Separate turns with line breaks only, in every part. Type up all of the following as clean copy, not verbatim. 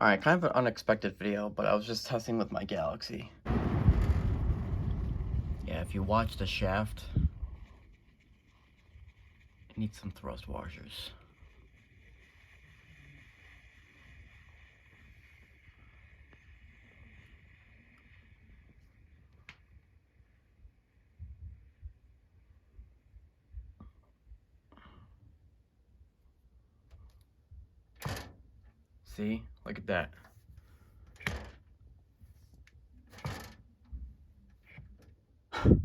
Alright, kind of an unexpected video, but I was just testing with my Galaxy. Yeah, if you watch the shaft, it needs some thrust washers. See? Look at that. That's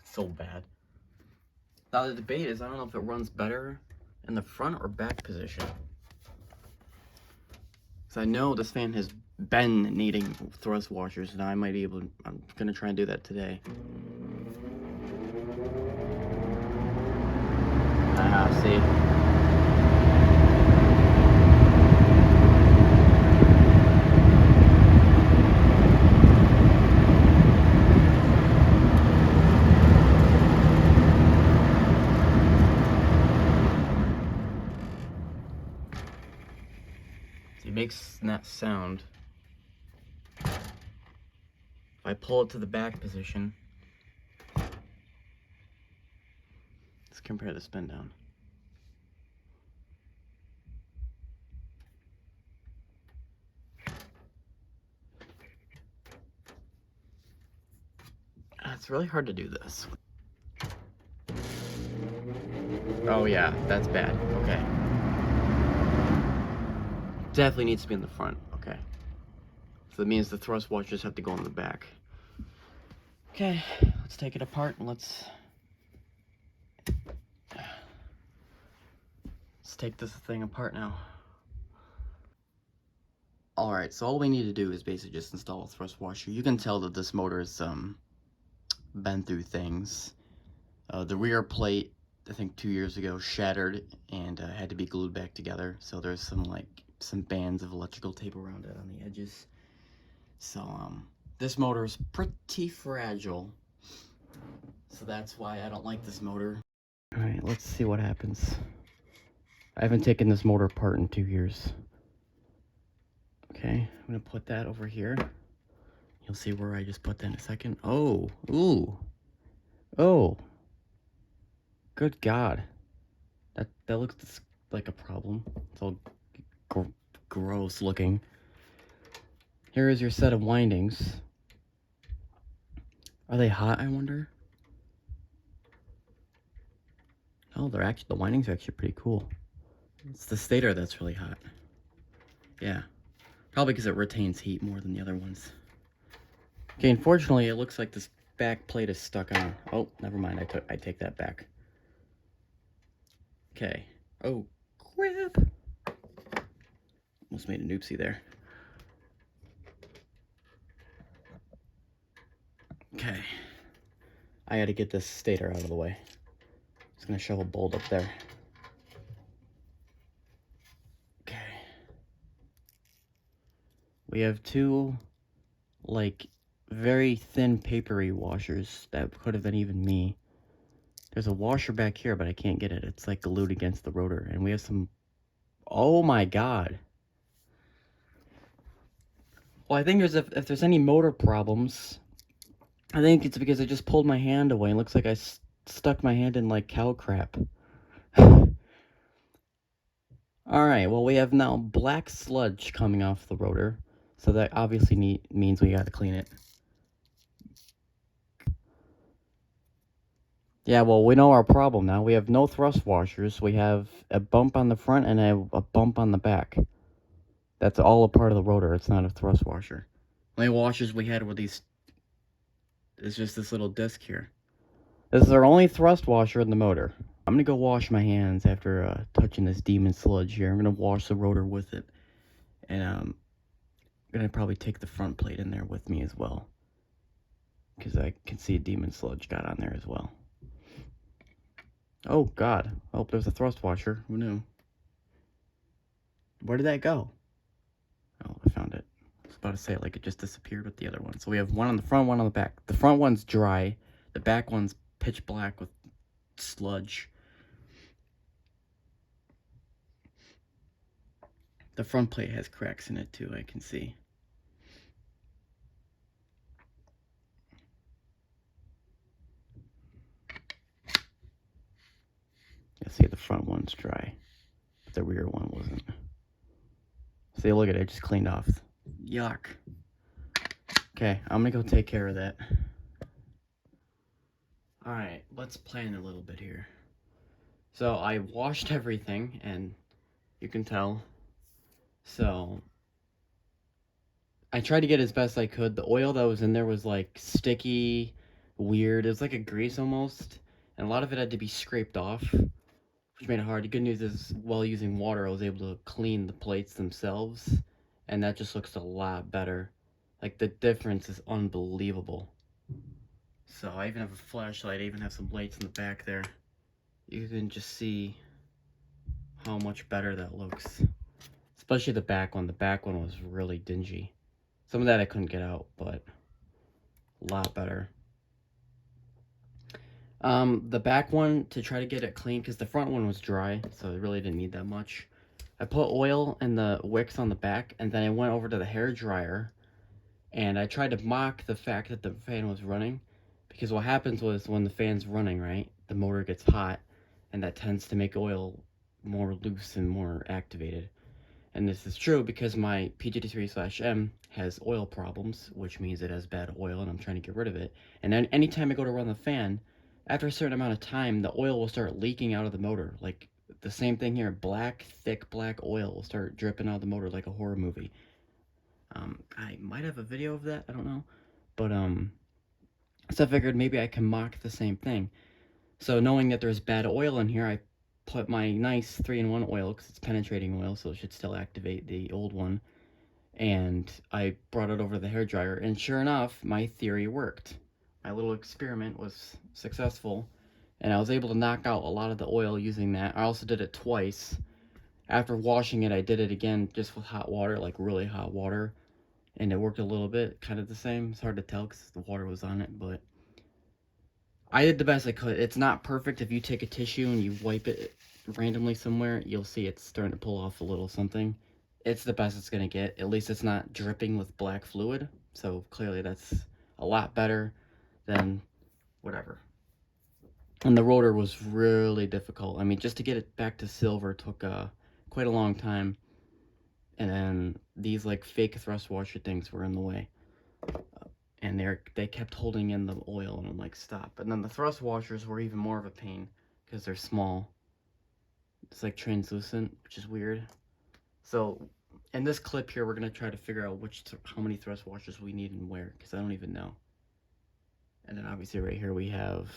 so bad. Now the debate is, I don't know if it runs better in the front or back position. Because I know this fan has been needing thrust washers, and I might be able to, I'm gonna try and do that today. See? It makes that sound. If I pull it to the back position, let's compare the spin down. It's really hard to do this. Oh yeah, that's bad. Okay. Definitely needs to be in the front. Okay. So that means the thrust washers have to go in the back. Okay, let's take it apart and let's take this thing apart now. Alright, so all we need to do is basically just install a thrust washer. You can tell that this motor has been through things. The rear plate, I think 2 years ago, shattered and had to be glued back together. So there's some bands of electrical tape around it on the edges. So this motor is pretty fragile. So that's why I don't like this motor. Alright, let's see what happens. I haven't taken this motor apart in 2 years. Okay, I'm gonna put that over here. You'll see where I just put that in a second. Oh, ooh. Oh. Good God. That looks like a problem. It's all gross looking. Here is your set of windings. Are they hot, I wonder? Oh, the windings are actually pretty cool. It's the stator that's really hot. Yeah. Probably because it retains heat more than the other ones. Okay, unfortunately, it looks like this back plate is stuck on. Oh, never mind. I take that back. Okay. Oh, crap. Almost made an oopsie there. Okay. I gotta get this stator out of the way. Just gonna shove a bolt up there. Okay. We have two, like, very thin papery washers. That could have been even me. There's a washer back here, but I can't get it. It's like glued against the rotor. And we have some... Oh my God. Well, I think if there's any motor problems, I think it's because I just pulled my hand away. It looks like I stuck my hand in, like, cow crap. Alright, well, we have now black sludge coming off the rotor. So that obviously means we gotta clean it. Yeah, well, we know our problem now. We have no thrust washers. We have a bump on the front and a bump on the back. That's all a part of the rotor. It's not a thrust washer. The only washers we had were these... It's just this little disc here. This is our only thrust washer in the motor. I'm gonna go wash my hands after touching this demon sludge here. I'm gonna wash the rotor with it. And I'm gonna probably take the front plate in there with me as well. Because I can see demon sludge got on there as well. Oh, God. Oh, there's a thrust washer. Who knew? Where did that go? Oh, I found it. I was about to say it like it just disappeared with the other one. So we have one on the front, one on the back. The front one's dry. The back one's pitch black with sludge. The front plate has cracks in it too, I can see. You see the front one's dry, but the rear one wasn't. See, look at it, just cleaned off. Yuck. Okay, I'm gonna go take care of that. Alright, let's plan a little bit here. So I washed everything, and you can tell. So I tried to get as best I could. The oil that was in there was like sticky, weird. It was like a grease almost, and a lot of it had to be scraped off, which made it hard. The good news is, while using water, I was able to clean the plates themselves, and that just looks a lot better. Like, the difference is unbelievable. So I even have a flashlight. I even have some lights in the back there. You can just see how much better that looks. Especially the back one. The back one was really dingy. Some of that I couldn't get out, but a lot better. The back one, to try to get it clean, because the front one was dry, so it really didn't need that much. I put oil in the wicks on the back, and then I went over to the hair dryer, and I tried to mock the fact that the fan was running, because what happens was, when the fan's running, right, the motor gets hot, and that tends to make oil more loose and more activated. And this is true because my PGT3/M has oil problems, which means it has bad oil, and I'm trying to get rid of it. And then anytime I go to run the fan, after a certain amount of time, the oil will start leaking out of the motor. Like, the same thing here, thick black oil will start dripping out of the motor like a horror movie. I might have a video of that, I don't know. But, so I figured maybe I can mock the same thing. So knowing that there's bad oil in here, I put my nice 3-in-1 oil, because it's penetrating oil, so it should still activate the old one, and I brought it over to the hairdryer, and sure enough, my theory worked. My little experiment was successful, and I was able to knock out a lot of the oil using that. I also did it twice. After washing it, I did it again just with hot water, like really hot water, and it worked a little bit, kind of the same. It's hard to tell because the water was on it, but I did the best I could. It's not perfect. If you take a tissue and you wipe it randomly somewhere, you'll see it's starting to pull off a little something. It's the best it's going to get. At least it's not dripping with black fluid. So clearly that's a lot better than whatever. And the rotor was really difficult. I mean, just to get it back to silver took quite a long time. And then these like fake thrust washer things were in the way. And they kept holding in the oil, and I'm like, stop. And then the thrust washers were even more of a pain because they're small. It's like translucent, which is weird. So in this clip here, we're gonna try to figure out how many thrust washers we need and where, because I don't even know. And then obviously right here we have,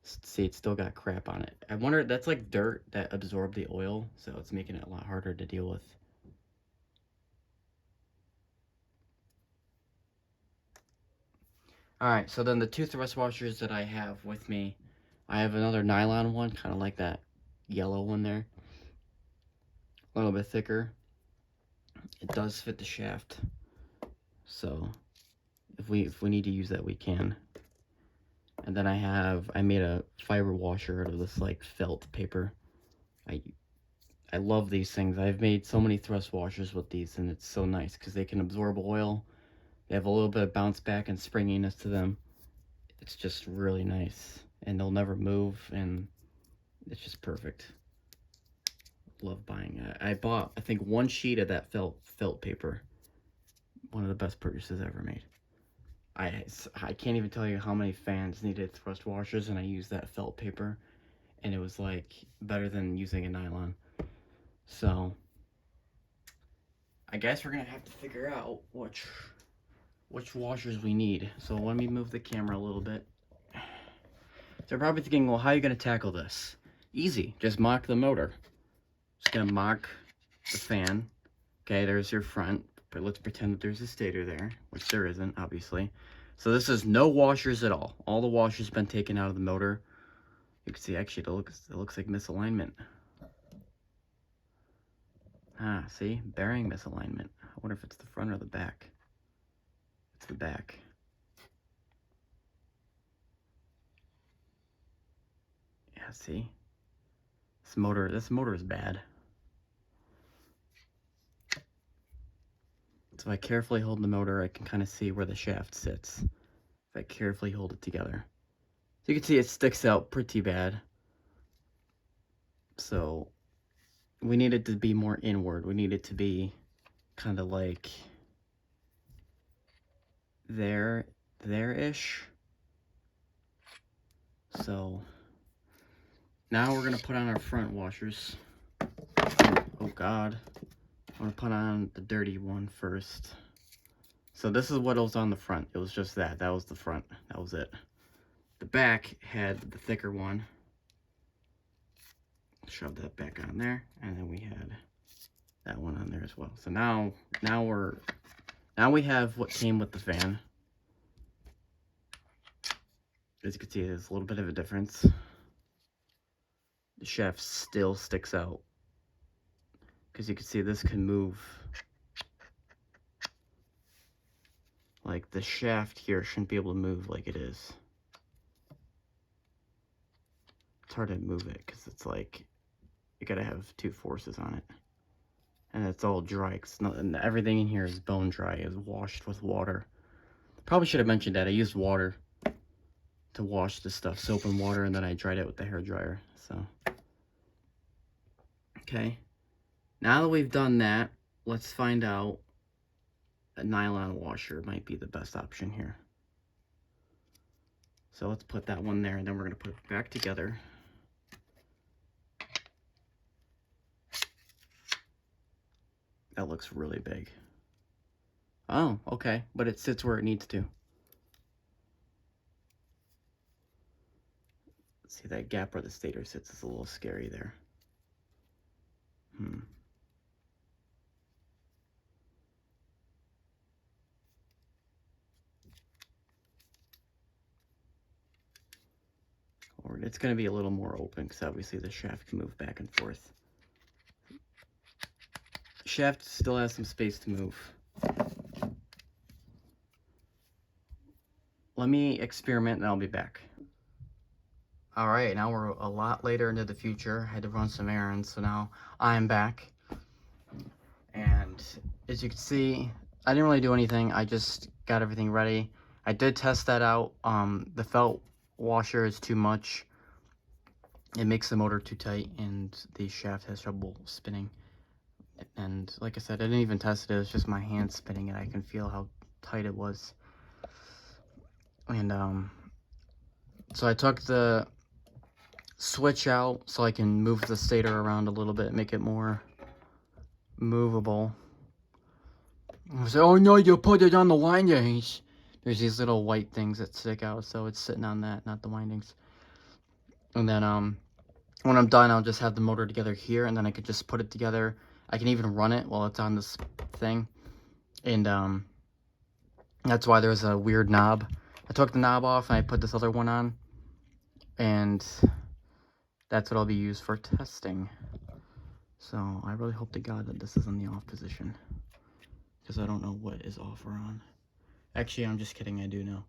see, it's still got crap on it. I wonder, that's like dirt that absorbed the oil, so it's making it a lot harder to deal with. Alright, so then the two thrust washers that I have with me, I have another nylon one, kind of like that yellow one there. A little bit thicker. It does fit the shaft, so if we need to use that, we can. And then I made a fiber washer out of this like felt paper. I love these things. I've made so many thrust washers with these, and it's so nice because they can absorb oil. They have a little bit of bounce back and springiness to them. It's just really nice, and they'll never move, and it's just perfect. Love buying it. I bought, I think, one sheet of that felt paper. One of the best purchases ever made. I can't even tell you how many fans needed thrust washers, and I used that felt paper, and it was like better than using a nylon. So I guess we're gonna have to figure out which washers we need. So let me move the camera a little bit. So you're probably thinking, well, how are you gonna tackle this? Easy, just mock the motor. Just gonna mock the fan. Okay, there's your front, but let's pretend that there's a stator there, which there isn't, obviously. So this is no washers at all. All the washers have been taken out of the motor. You can see, actually, it looks like misalignment. Ah, see? Bearing misalignment. I wonder if it's the front or the back. It's the back. Yeah, see? This motor is bad. So if I carefully hold the motor, I can kind of see where the shaft sits. If I carefully hold it together. So you can see it sticks out pretty bad. So we need it to be more inward. We need it to be kind of like there-ish. So now we're gonna put on our front washers. Oh God, I'm gonna put on the dirty one first. So this is what was on the front. It was just that. That was the front. That was it. The back had the thicker one. Shove that back on there, and then we had that one on there as well. So now we have what came with the fan. As you can see, there's a little bit of a difference. The shaft still sticks out, because you can see this can move. Like the shaft here shouldn't be able to move like it is. It's hard to move it because it's like you gotta have two forces on it, and it's all dry. And everything in here is bone dry. It's washed with water. Probably should have mentioned that I used water to wash this stuff, soap and water, and then I dried it with the hair dryer. So okay, now that we've done that, let's find out a nylon washer might be the best option here. So let's put that one there, and then we're gonna put it back together. That looks really big. Oh, okay, but it sits where it needs to. See, that gap where the stator sits is a little scary there. Or it's going to be a little more open because obviously the shaft can move back and forth. Shaft still has some space to move. Let me experiment and I'll be back. Alright, now we're a lot later into the future. I had to run some errands, so now I'm back. And as you can see, I didn't really do anything. I just got everything ready. I did test that out. The felt washer is too much. It makes the motor too tight and the shaft has trouble spinning. And like I said, I didn't even test it. It was just my hand spinning it. I can feel how tight it was. And so I took the switch out so I can move the stator around a little bit, make it more movable. I said, oh no, you put it on the windings. There's these little white things that stick out, so it's sitting on that, not the windings. And then when I'm done, I'll just have the motor together here, and then I could just put it together. I can even run it while it's on this thing. And that's why there's a weird knob. I took the knob off and I put this other one on, and that's what I'll be used for testing. So I really hope to God that this is in the off position, because I don't know what is off or on. Actually, I'm just kidding, I do know.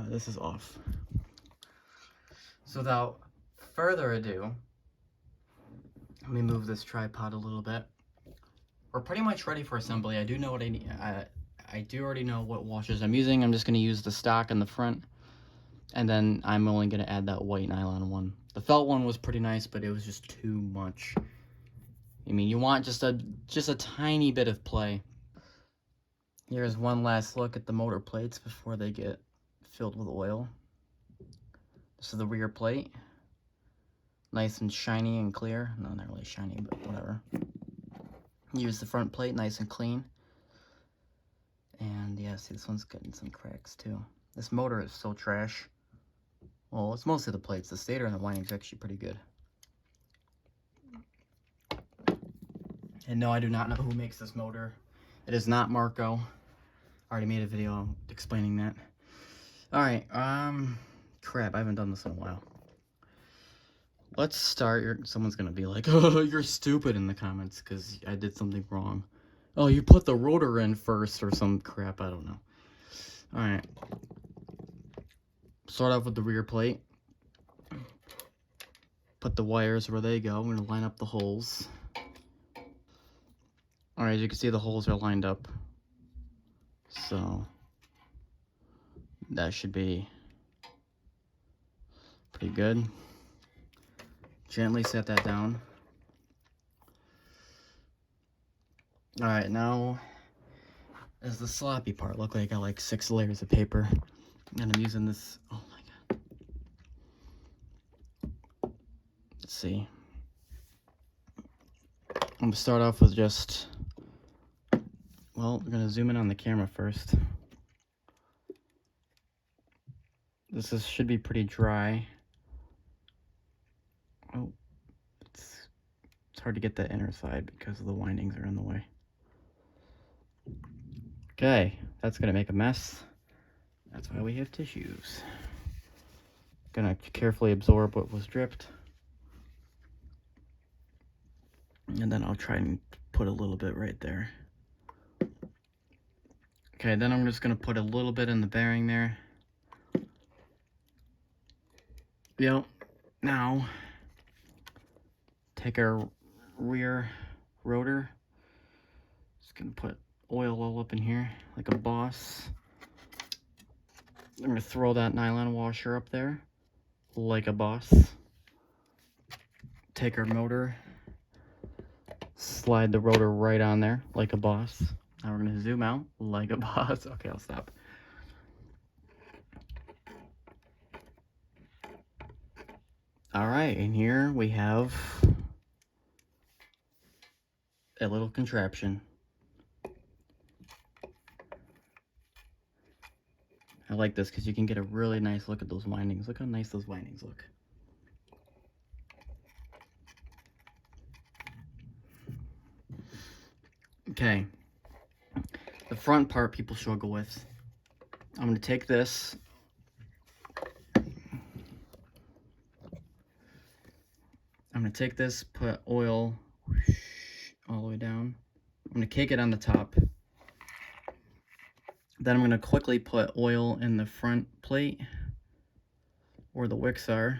This is off. So without further ado, let me move this tripod a little bit. We're pretty much ready for assembly. I do know what I need. I do already know what washers I'm using. I'm just going to use the stock in the front, and then I'm only going to add that white nylon one. The felt one was pretty nice, but it was just too much. I mean, you want just a tiny bit of play. Here's one last look at the motor plates before they get filled with oil. This is the rear plate. Nice and shiny and clear. No, not really shiny, but whatever. Use the front plate, nice and clean. And yeah, see, this one's getting some cracks too. This motor is so trash. Well, it's mostly the plates. The stator and the winding's actually pretty good. And no, I do not know who makes this motor. It is not Marco. I already made a video explaining that. Alright, crap, I haven't done this in a while. Let's start. Someone's gonna be like, oh, you're stupid in the comments because I did something wrong. Oh, you put the rotor in first or some crap, I don't know. Alright. Start off with the rear plate. Put the wires where they go. I'm gonna line up the holes. Alright, as you can see, the holes are lined up. So that should be pretty good. Gently set that down. All right, now is the sloppy part. Look like I got like 6 layers of paper, and I'm using this. Oh my god. Let's see. I'm gonna start off with just, well, we're gonna zoom in on the camera first. This should be pretty dry. Oh, it's hard to get the inner side because the windings are in the way. Okay, that's gonna make a mess. That's why we have tissues. Gonna carefully absorb what was dripped. And then I'll try and put a little bit right there. Okay, then I'm just gonna put a little bit in the bearing there. Yep. Now, take our rear rotor. Just gonna put oil all up in here like a boss. I'm gonna throw that nylon washer up there like a boss. Take our motor, slide the rotor right on there like a boss. Now we're gonna zoom out like a boss. Okay, I'll stop. All right, and here we have a little contraption. I like this because you can get a really nice look at those windings. Look how nice those windings look. Okay, the front part people struggle with. I'm gonna take this. I'm gonna take this, put oil all the way down. I'm gonna cake it on the top. Then I'm gonna quickly put oil in the front plate where the wicks are.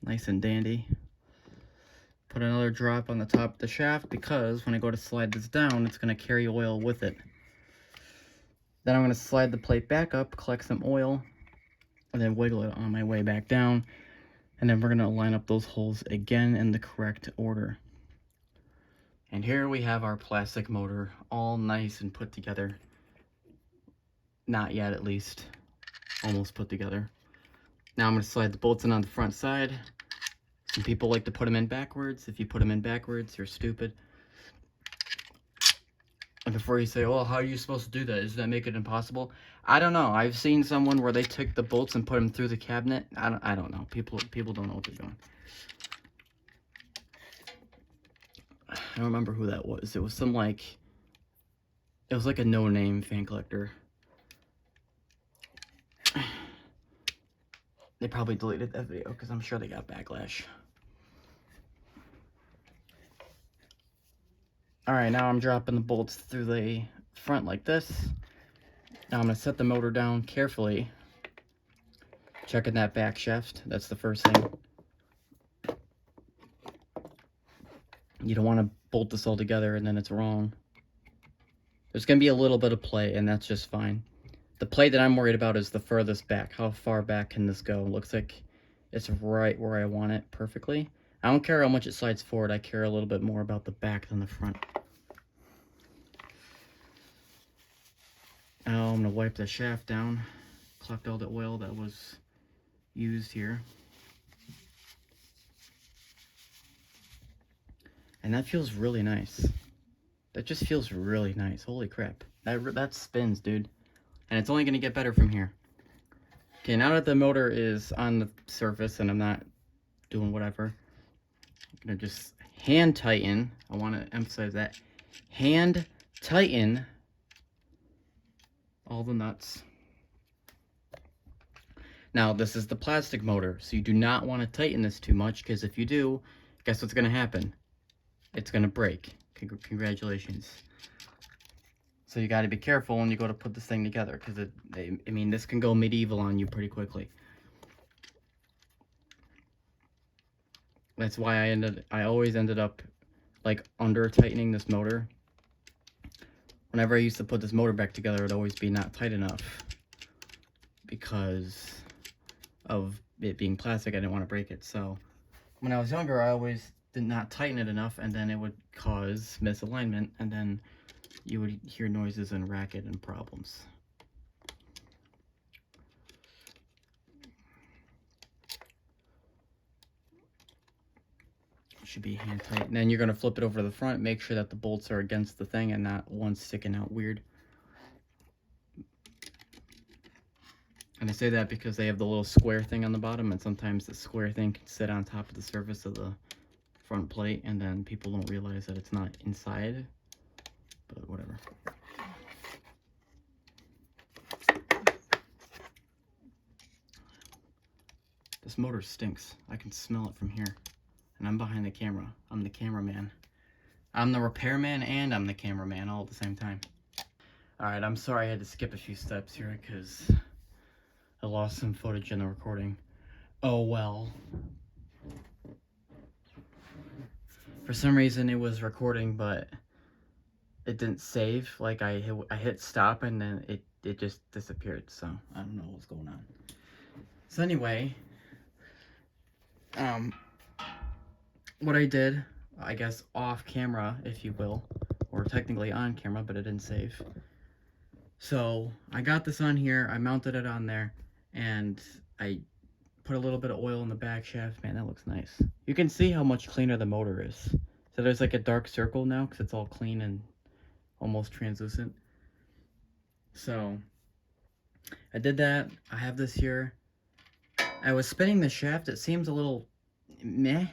Nice and dandy. Put another drop on the top of the shaft because when I go to slide this down, it's gonna carry oil with it. Then I'm gonna slide the plate back up, collect some oil, and then wiggle it on my way back down. And then we're gonna line up those holes again in the correct order. And here we have our plastic motor all nice and put together. Not yet, at least. Almost put together. Now I'm gonna slide the bolts in on the front side. Some people like to put them in backwards. If you put them in backwards, you're stupid. And before you say, well, how are you supposed to do that? Does that make it impossible? I don't know. I've seen someone where they took the bolts and put them through the cabinet. I don't know. People don't know what they're doing. I don't remember who that was. It was some it was like a no-name fan collector. They probably deleted that video because I'm sure they got backlash. Alright, now I'm dropping the bolts through the front like this. Now I'm going to set the motor down carefully. Checking that back shaft. That's the first thing. You don't want to bolt this all together and then it's wrong. There's going to be a little bit of play and that's just fine. The play that I'm worried about is the furthest back. How far back can this go? It looks like it's right where I want it perfectly. I don't care how much it slides forward. I care a little bit more about the back than the front. Now I'm going to wipe the shaft down. Collect all the oil that was used here. And that feels really nice. That just feels really nice. Holy crap. That spins, dude. And it's only going to get better from here. Okay, now that the motor is on the surface and I'm not doing whatever, I'm going to just hand tighten. I want to emphasize that. Hand tighten all the nuts. Now, this is the plastic motor, so you do not want to tighten this too much, because if you do, guess what's going to happen? It's going to break. Congratulations. So you got to be careful when you go to put this thing together, because I mean, this can go medieval on you pretty quickly. That's why I always ended up like under tightening this motor whenever I used to put this motor back together, it would always be not tight enough because of it being plastic. I didn't want to break it. So when I was younger, I always did not tighten it enough, and then it would cause misalignment, and then you would hear noises and racket and problems. Should be hand tight. And then you're going to flip it over to the front, make sure that the bolts are against the thing and not one sticking out weird. And I say that because they have the little square thing on the bottom, and sometimes the square thing can sit on top of the surface of the front plate, and then people don't realize that it's not inside, but whatever. This motor stinks. I can smell it from here. And I'm behind the camera. I'm the cameraman. I'm the repairman and I'm the cameraman all at the same time. Alright, I'm sorry I had to skip a few steps here because I lost some footage in the recording. Oh well. For some reason it was recording, but it didn't save. Like I hit stop and then it just disappeared. So I don't know what's going on. So anyway, what I did, I guess off camera, if you will, or technically on camera, but it didn't save. So I got this on here, I mounted it on there, and I put a little bit of oil in the back shaft. Man, that looks nice. You can see how much cleaner the motor is. So there's like a dark circle now because it's all clean and almost translucent. So I did that. I have this here. I was spinning the shaft. It seems a little meh,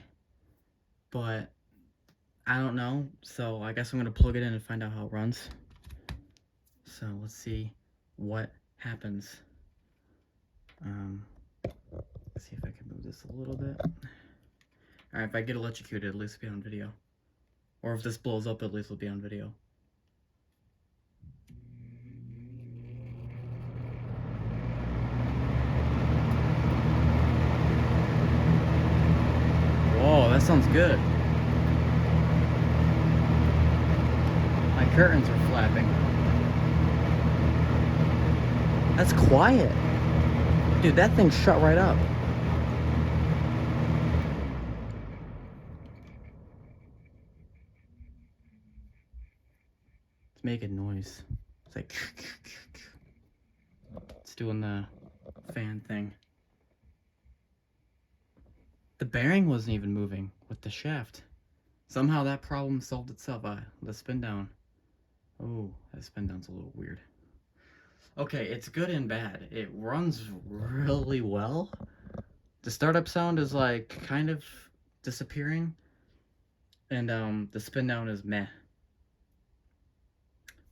but I don't know. So I guess I'm going to plug it in and find out how it runs. So let's see what happens. Let's see if I can move this a little bit. Alright, if I get electrocuted, at least it'll be on video. Or if this blows up, at least it'll be on video. Whoa, that sounds good. My curtains are flapping. That's quiet. Dude, that thing shut right up. It's making noise. It's like... It's doing the fan thing. The bearing wasn't even moving with the shaft. Somehow that problem solved itself. The spin down. Oh, that spin down's a little weird. Okay, it's good and bad. It runs really well. The startup sound is like kind of disappearing. And the spin down is meh.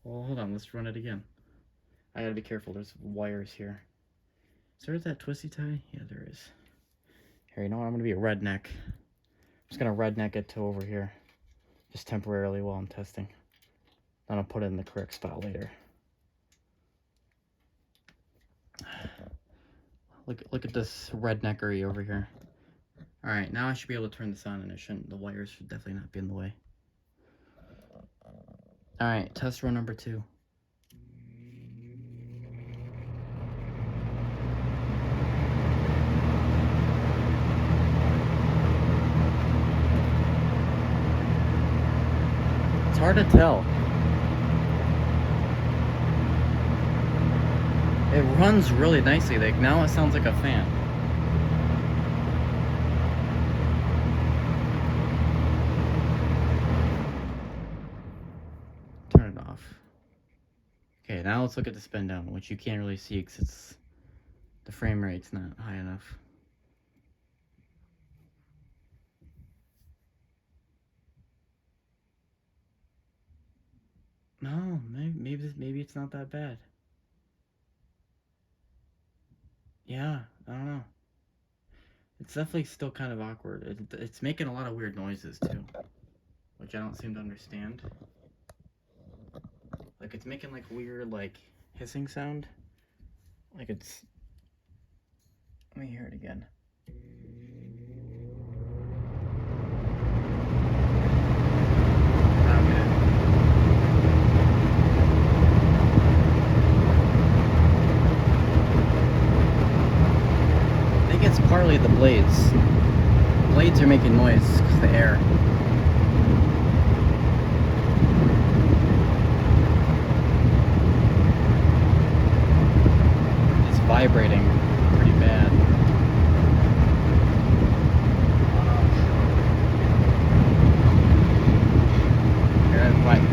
Well, hold on, let's run it again. I gotta be careful, there's wires here. Is there that twisty tie? Yeah, there is. Here, you know what? I'm gonna be a redneck. I'm just gonna redneck it to over here. Just temporarily while I'm testing. Then I'll put it in the correct spot later. Look at this redneckery over here. Alright, now I should be able to turn this on and it shouldn't. The wires should definitely not be in the way. Alright, test run number 2. It's hard to tell. It runs really nicely. Like now it sounds like a fan. Turn it off. Okay, now let's look at the spin down, which you can't really see because the frame rate's not high enough. No, maybe it's not that bad. Yeah, I don't know. It's definitely still kind of awkward. It's making a lot of weird noises too, which I don't seem to understand. Like it's making like weird like hissing sound. Like it's... Let me hear it again. probably the blades. Blades are making noise because the air. It's vibrating pretty bad.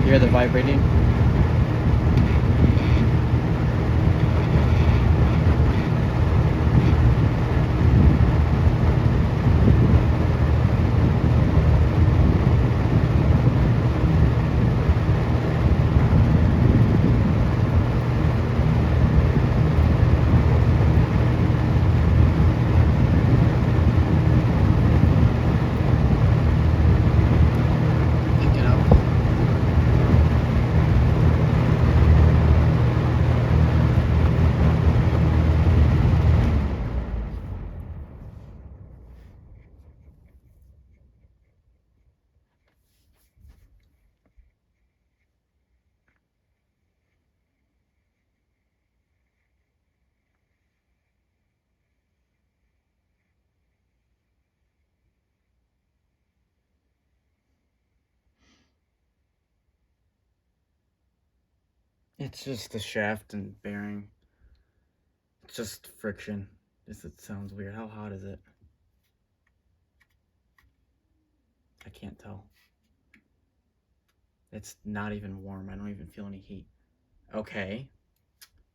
Hear the vibrating? It's just the shaft and bearing. It's just friction. It sounds weird. How hot is it? I can't tell. It's not even warm. I don't even feel any heat. Okay.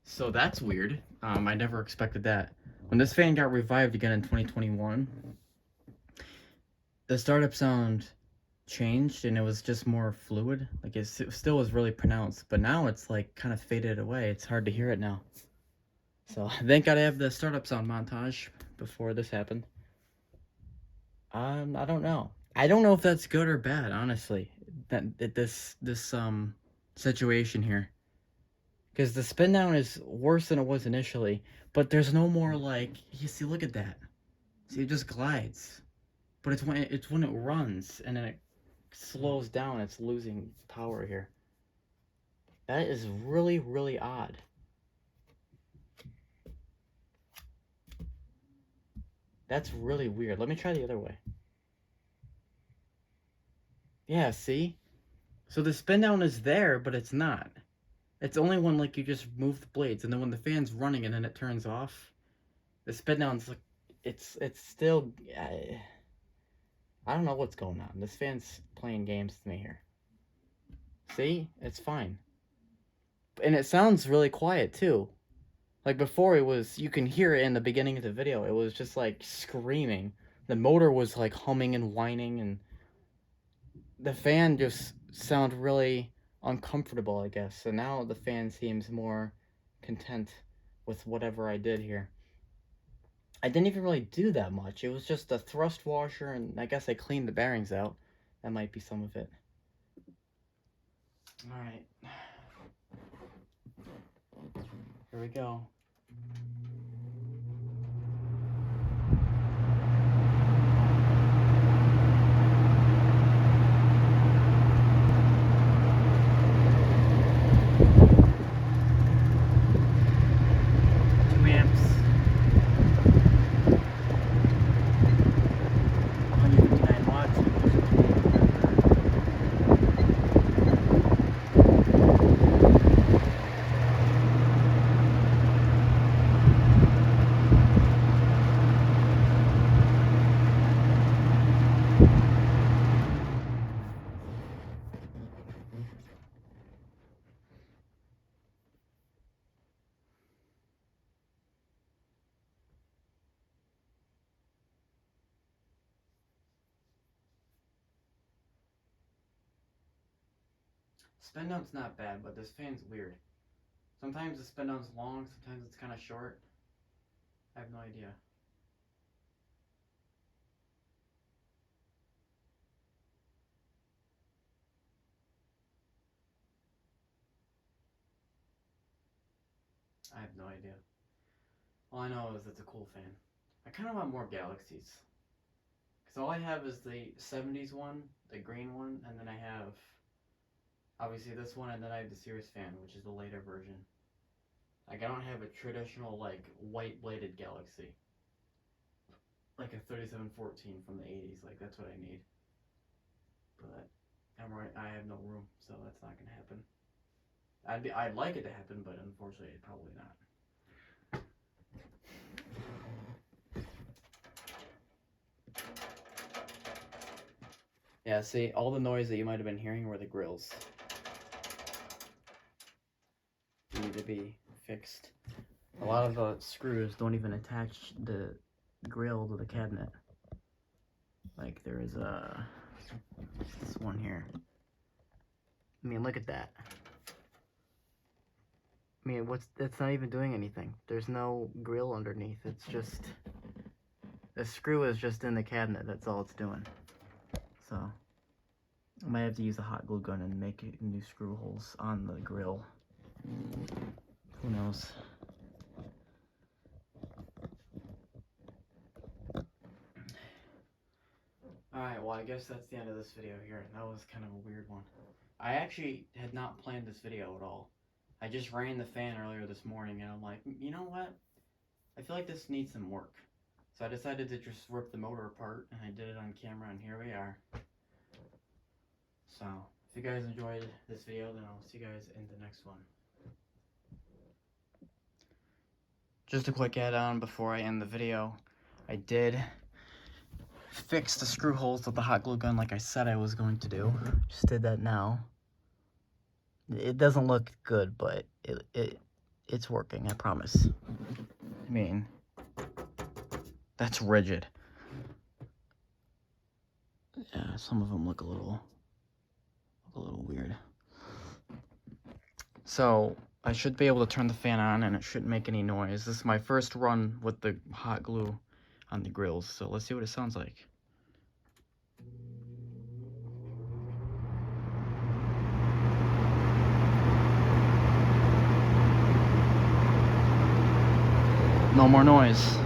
So that's weird. I never expected that. When this fan got revived again in 2021, the startup sound changed and it was just more fluid. Like it still was really pronounced, but now it's like kind of faded away. It's hard to hear it now. So thank God I have the startup sound montage before this happened. I don't know. I don't know if that's good or bad, honestly. This situation here, because the spin down is worse than it was initially, but there's no more like you see. Look at that. See, it just glides, but it's when it runs and then it slows down. It's losing power here. That is really, really odd. That's really weird. Let me try the other way. Yeah, see? So the spin down is there, but it's not. It's only when like you just move the blades, and then when the fan's running and then it turns off, the spin down's like it's still. I don't know what's going on. This fan's playing games to me here. See, it's fine, and it sounds really quiet too. Like before, it was you can hear it in the beginning of the video. It was just like screaming. The motor was like humming and whining, and the fan just sounded really uncomfortable, I guess. So now the fan seems more content with whatever I did here. I didn't even really do that much. It was just a thrust washer, and I guess I cleaned the bearings out. That might be some of it. Alright. Here we go. Spin down's not bad, but this fan's weird. Sometimes the spin down's long, sometimes it's kind of short. I have no idea. I have no idea. All I know is it's a cool fan. I kind of want more Galaxies. Because all I have is the 70s one, the green one, and then I have obviously this one, and then I have the Cirrus fan, which is the later version. Like, I don't have a traditional, like, white bladed Galaxy. like a 3714 from the 80s. Like, that's what I need. But I have no room, so that's not gonna happen. I'd like it to happen, but unfortunately, probably not. Yeah, see, all the noise that you might have been hearing were the grills. They need to be fixed. A lot of the screws don't even attach the grill to the cabinet. Like, there is this one here. I mean, look at that. I mean, that's not even doing anything. There's no grill underneath. It's just, the screw is just in the cabinet. That's all it's doing. So, I might have to use a hot glue gun and make new screw holes on the grill. Who knows? Alright, well, I guess that's the end of this video here. That was kind of a weird one. I actually had not planned this video at all. I just ran the fan earlier this morning, and I'm like, you know what? I feel like this needs some work. So I decided to just rip the motor apart, and I did it on camera, and here we are. So, if you guys enjoyed this video, then I'll see you guys in the next one. Just a quick add-on before I end the video. I did fix the screw holes with the hot glue gun like I said I was going to do. Just did that now. It doesn't look good, but it's working, I promise. I mean, that's rigid. Yeah, some of them look a little weird. So, I should be able to turn the fan on and it shouldn't make any noise. This is my first run with the hot glue on the grills, so let's see what it sounds like. No more noise.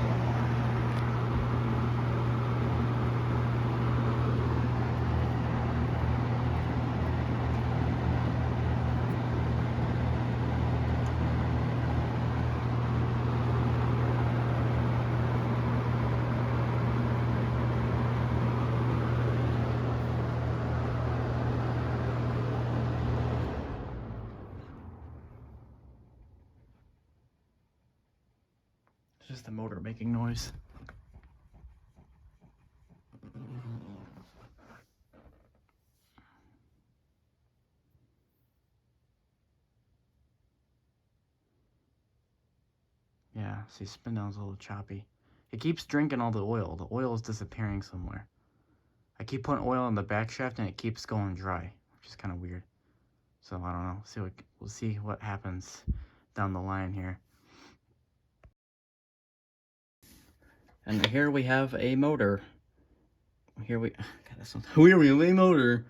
It's just the motor making noise. Yeah, see, spin down's a little choppy. It keeps drinking all the oil. The oil is disappearing somewhere. I keep putting oil in the back shaft and it keeps going dry, which is kind of weird. So I don't know. We'll see what happens down the line here. And here we have a motor. Here we have a motor.